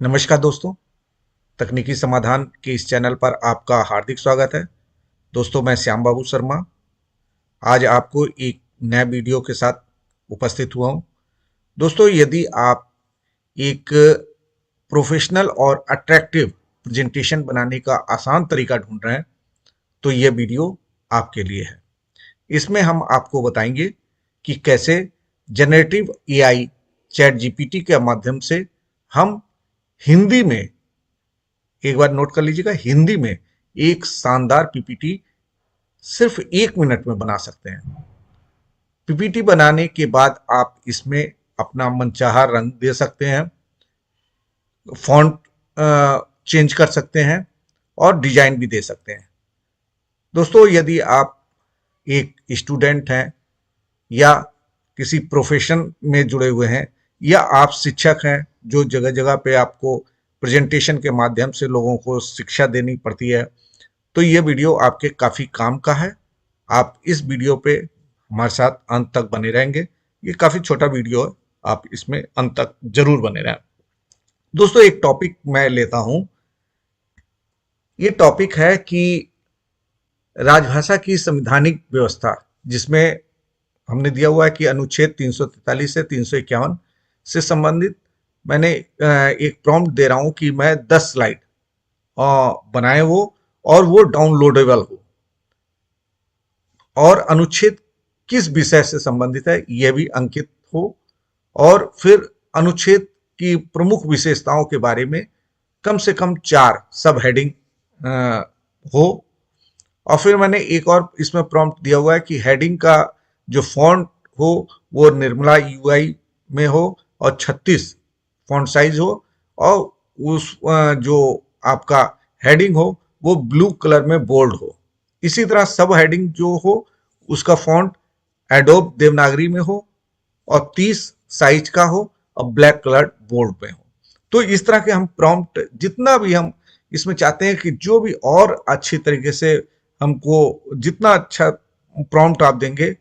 नमस्कार दोस्तों। तकनीकी समाधान के इस चैनल पर आपका हार्दिक स्वागत है। दोस्तों, मैं श्याम बाबू शर्मा आज आपको एक नए वीडियो के साथ उपस्थित हुआ हूं। दोस्तों, यदि आप एक प्रोफेशनल और अट्रैक्टिव प्रेजेंटेशन बनाने का आसान तरीका ढूंढ रहे हैं तो यह वीडियो आपके लिए है। इसमें हम आपको बताएंगे कि कैसे जनरेटिव एआई चैट जीपीटी के माध्यम से हम हिंदी में, एक बार नोट कर लीजिएगा, हिंदी में एक शानदार पीपीटी सिर्फ 1 मिनट में बना सकते हैं। पीपीटी बनाने के बाद आप इसमें अपना मनचाहा रंग दे सकते हैं, फॉन्ट चेंज कर सकते हैं और डिजाइन भी दे सकते हैं। दोस्तों, यदि आप एक स्टूडेंट हैं या किसी प्रोफेशन में जुड़े हुए हैं या आप शिक्षक हैं जो जगह जगह पे आपको प्रेजेंटेशन के माध्यम से लोगों को शिक्षा देनी पड़ती है, तो ये वीडियो आपके काफ़ी काम का है। आप इस वीडियो पे हमारे साथ अंत तक बने रहेंगे। ये काफ़ी छोटा वीडियो है, आप इसमें अंत तक जरूर बने रहें। दोस्तों, एक टॉपिक मैं लेता हूं। ये टॉपिक है कि राजभाषा की संवैधानिक व्यवस्था, जिसमें हमने दिया हुआ है कि अनुच्छेद 343 से 351 से संबंधित मैंने एक प्रॉम्प्ट दे रहा हूं कि मैं 10 स्लाइड बनाए हो और वो डाउनलोडेबल हो, और अनुच्छेद किस विषय से संबंधित है यह भी अंकित हो, और फिर अनुच्छेद की प्रमुख विशेषताओं के बारे में कम से कम 4 सब हेडिंग हो। और फिर मैंने एक और इसमें प्रॉम्प्ट दिया हुआ है कि हेडिंग का जो फॉन्ट हो वो निर्मला यूआई में हो और 36 फॉन्ट साइज हो, और उस जो आपका हेडिंग हो वो ब्लू कलर में बोल्ड हो। इसी तरह सब हेडिंग जो हो उसका फॉन्ट एडोब देवनागरी में हो और 30 साइज का हो और ब्लैक कलर बोल्ड में हो। तो इस तरह के हम प्रॉम्प्ट जितना भी हम इसमें चाहते हैं कि जो भी और अच्छी तरीके से हमको, जितना अच्छा प्रॉम्प्ट आप देंगे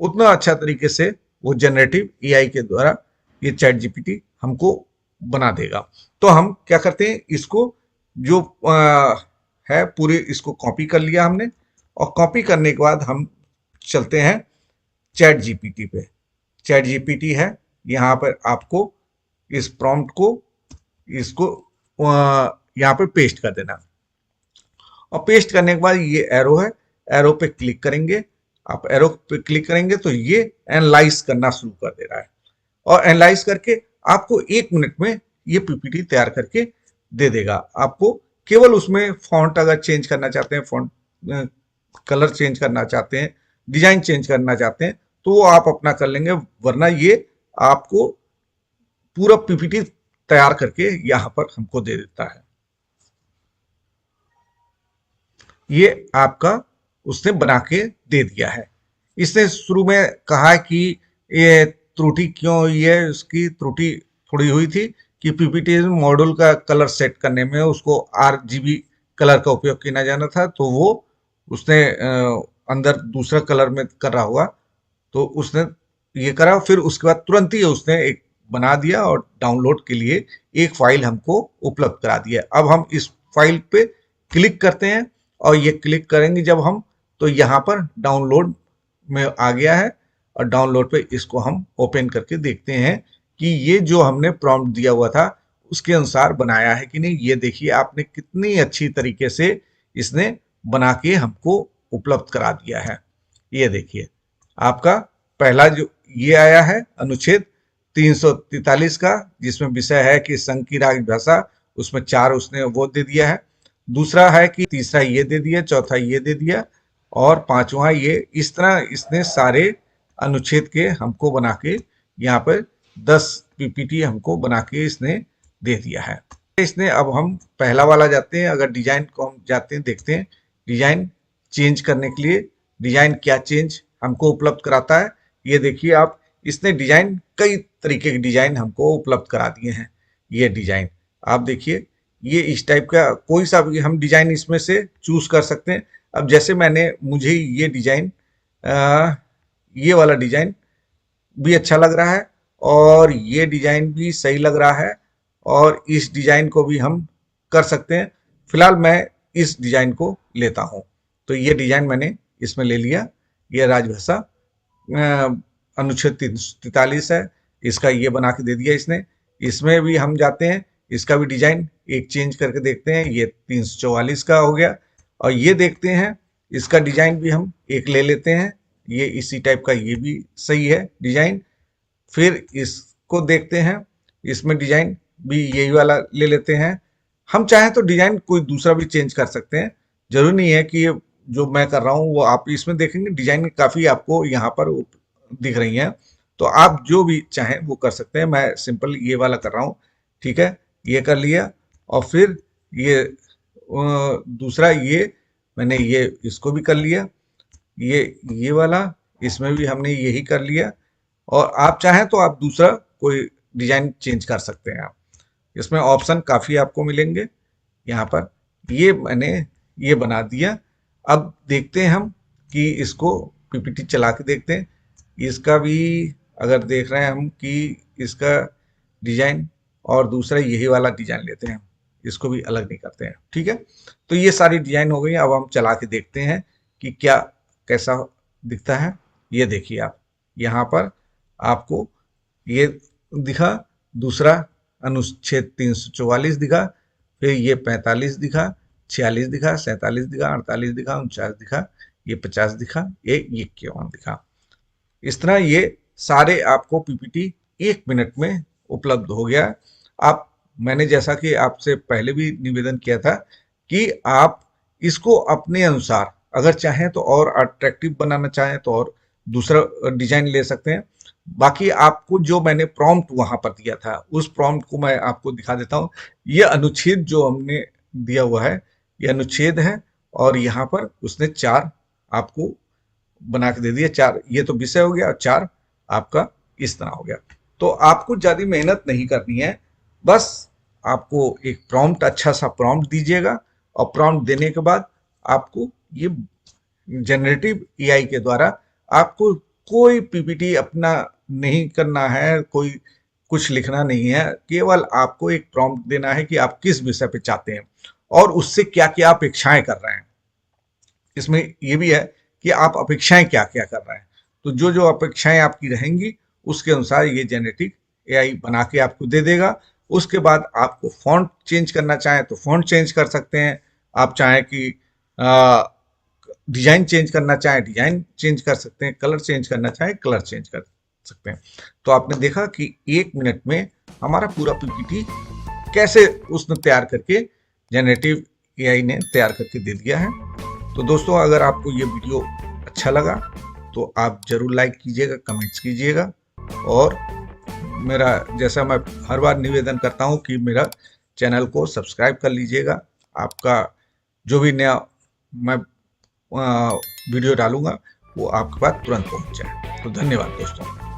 उतना अच्छा तरीके से वो जनरेटिव एआई के द्वारा ये चैट जीपीटी हमको बना देगा। तो हम क्या करते हैं, इसको जो है पूरे इसको कॉपी कर लिया हमने, और कॉपी करने के बाद हम चलते हैं चैट जीपीटी पे। चैट जीपीटी है, यहाँ पर आपको इस प्रॉम्प्ट को, इसको यहाँ पे पेस्ट कर देना, और पेस्ट करने के बाद ये एरो है, एरो पे क्लिक करेंगे। आप एरो पे क्लिक करेंगे तो ये एनालाइज करना शुरू कर दे रहा है, और एनालाइज करके आपको 1 मिनट में ये पीपीटी तैयार करके दे देगा। आपको केवल उसमें फॉन्ट अगर चेंज करना चाहते हैं, फॉन्ट कलर चेंज करना चाहते हैं, डिजाइन चेंज करना चाहते हैं, तो वो आप अपना कर लेंगे, वरना ये आपको पूरा पीपीटी तैयार करके यहां पर हमको दे देता है। ये आपका उसने बना के दे दिया है। इसने शुरू में कहा कि ये त्रुटि क्यों हुई है, उसकी त्रुटि थोड़ी हुई थी कि पीपीटी मॉड्यूल का कलर सेट करने में उसको आरजीबी कलर का उपयोग किया जाना था, तो वो उसने अंदर दूसरा कलर में कर रहा होगा, तो उसने ये करा। फिर उसके बाद तुरंत ही उसने एक बना दिया और डाउनलोड के लिए एक फाइल हमको उपलब्ध करा दिया। अब हम इस फाइल पे क्लिक करते हैं, और ये क्लिक करेंगे जब हम, तो यहाँ पर डाउनलोड में आ गया है, और डाउनलोड पे इसको हम ओपन करके देखते हैं कि ये जो हमने प्रॉम्प्ट दिया हुआ था उसके अनुसार बनाया है कि नहीं। ये देखिए आपने कितनी अच्छी तरीके से इसने बना के हमको उपलब्ध करा दिया है। ये देखिए आपका पहला जो ये आया है अनुच्छेद 343 का, जिसमें विषय है कि संघ की राजभाषा, उसमें 4 उसने वो दे दिया है। दूसरा है कि तीसरा ये दे दिया, चौथा ये दे दिया, और पांचवा ये। इस तरह इसने सारे अनुच्छेद के हमको बना के यहाँ पर 10 पीपीटी हमको बना के इसने दे दिया है। इसने, अब हम पहला वाला जाते हैं, अगर डिजाइन को हम जाते हैं, देखते हैं डिजाइन चेंज करने के लिए डिजाइन क्या चेंज हमको उपलब्ध कराता है। ये देखिए आप, इसने डिजाइन, कई तरीके के डिजाइन हमको उपलब्ध करा दिए हैं। ये डिजाइन आप देखिए, ये इस टाइप का कोई सा भी हम डिजाइन इसमें से चूज कर सकते हैं। अब जैसे मुझे ये डिजाइन, ये वाला डिजाइन भी अच्छा लग रहा है, और ये डिजाइन भी सही लग रहा है, और इस डिजाइन को भी हम कर सकते हैं। फिलहाल मैं इस डिजाइन को लेता हूं। तो ये डिजाइन मैंने इसमें ले लिया। ये राजभाषा अनुच्छेद 343 है, इसका ये बना के दे दिया इसने। इसमें भी हम जाते हैं, इसका भी डिजाइन एक चेंज करके देखते हैं। ये 344 का हो गया। और ये देखते हैं, इसका डिजाइन भी हम एक ले लेते हैं। ये इसी टाइप का, ये भी सही है डिजाइन। फिर इसको देखते हैं, इसमें डिजाइन भी यही वाला ले लेते हैं। हम चाहें तो डिजाइन कोई दूसरा भी चेंज कर सकते हैं, जरूरी नहीं है कि ये जो मैं कर रहा हूँ वो आप इसमें देखेंगे डिजाइन काफी आपको यहाँ पर दिख रही हैं। तो आप जो भी चाहें वो कर सकते हैं। मैं सिंपल ये वाला कर रहा हूँ, ठीक है। ये कर लिया। और फिर ये दूसरा, ये मैंने ये इसको भी कर लिया। ये वाला, इसमें भी हमने यही कर लिया। और आप चाहें तो आप दूसरा कोई डिजाइन चेंज कर सकते हैं। आप इसमें ऑप्शन काफी आपको मिलेंगे यहाँ पर। ये मैंने ये बना दिया। अब देखते हैं हम कि इसको पीपीटी चला के देखते हैं। इसका भी अगर देख रहे हैं हम कि इसका डिजाइन और दूसरा यही वाला डिजाइन लेते हैं, इसको भी अलग नहीं करते हैं, ठीक है। तो ये सारी डिजाइन हो गई। अब हम चला के देखते हैं कि क्या कैसा दिखता है। ये देखिए आप, यहाँ पर आपको ये दिखा, दूसरा अनुच्छेद 344 दिखा, फिर ये 45 दिखा, 46 दिखा, 47 दिखा, 48 दिखा, 49 दिखा, ये 50 दिखा, ये 51 दिखा। इस तरह ये सारे आपको पीपीटी 1 मिनट में उपलब्ध हो गया। आप, मैंने जैसा कि आपसे पहले भी निवेदन किया था कि आप इसको अपने अनुसार अगर चाहें तो और अट्रैक्टिव बनाना चाहें तो और दूसरा डिजाइन ले सकते हैं। बाकी आपको जो मैंने प्रॉम्प्ट वहां पर दिया था, उस प्रॉम्प्ट को मैं आपको दिखा देता हूं। ये अनुच्छेद जो हमने दिया हुआ है, ये अनुच्छेद है। और यहाँ पर उसने 4 आपको बना के दे दिया। 4 ये तो विषय हो गया और 4 आपका इस तरह हो गया। तो आपको ज्यादा मेहनत नहीं करनी है, बस आपको एक प्रॉम्प्ट, अच्छा सा प्रॉम्प्ट दीजिएगा। और प्रॉम्प्ट देने के बाद आपको ये जनरेटिव एआई के द्वारा आपको कोई पीपीटी अपना नहीं करना है, कोई कुछ लिखना नहीं है। केवल आपको एक प्रॉम्प्ट देना है कि आप किस विषय पे चाहते हैं और उससे क्या क्या अपेक्षाएं कर रहे हैं। इसमें ये भी है कि आप अपेक्षाएं क्या क्या कर रहे हैं। तो जो जो अपेक्षाएं आपकी रहेंगी उसके अनुसार ये जेनेटिक एआई बना के आपको दे देगा। उसके बाद आपको फॉन्ट चेंज करना चाहें तो फॉन्ट चेंज कर सकते हैं। आप चाहें कि डिजाइन चेंज करना चाहें डिजाइन चेंज कर सकते हैं, कलर चेंज करना चाहें कलर चेंज कर सकते हैं। तो आपने देखा कि 1 मिनट में हमारा पूरा पीपीटी कैसे उसने तैयार करके, जनरेटिव एआई ने तैयार करके दे दिया है। तो दोस्तों, अगर आपको ये वीडियो अच्छा लगा तो आप जरूर लाइक कीजिएगा, कमेंट्स कीजिएगा। और मेरा, जैसा मैं हर बार निवेदन करता हूं कि मेरा चैनल को सब्सक्राइब कर लीजिएगा। आपका जो भी नया मैं वीडियो डालूंगा वो आपके पास तुरंत पहुंच जाए। तो धन्यवाद दोस्तों।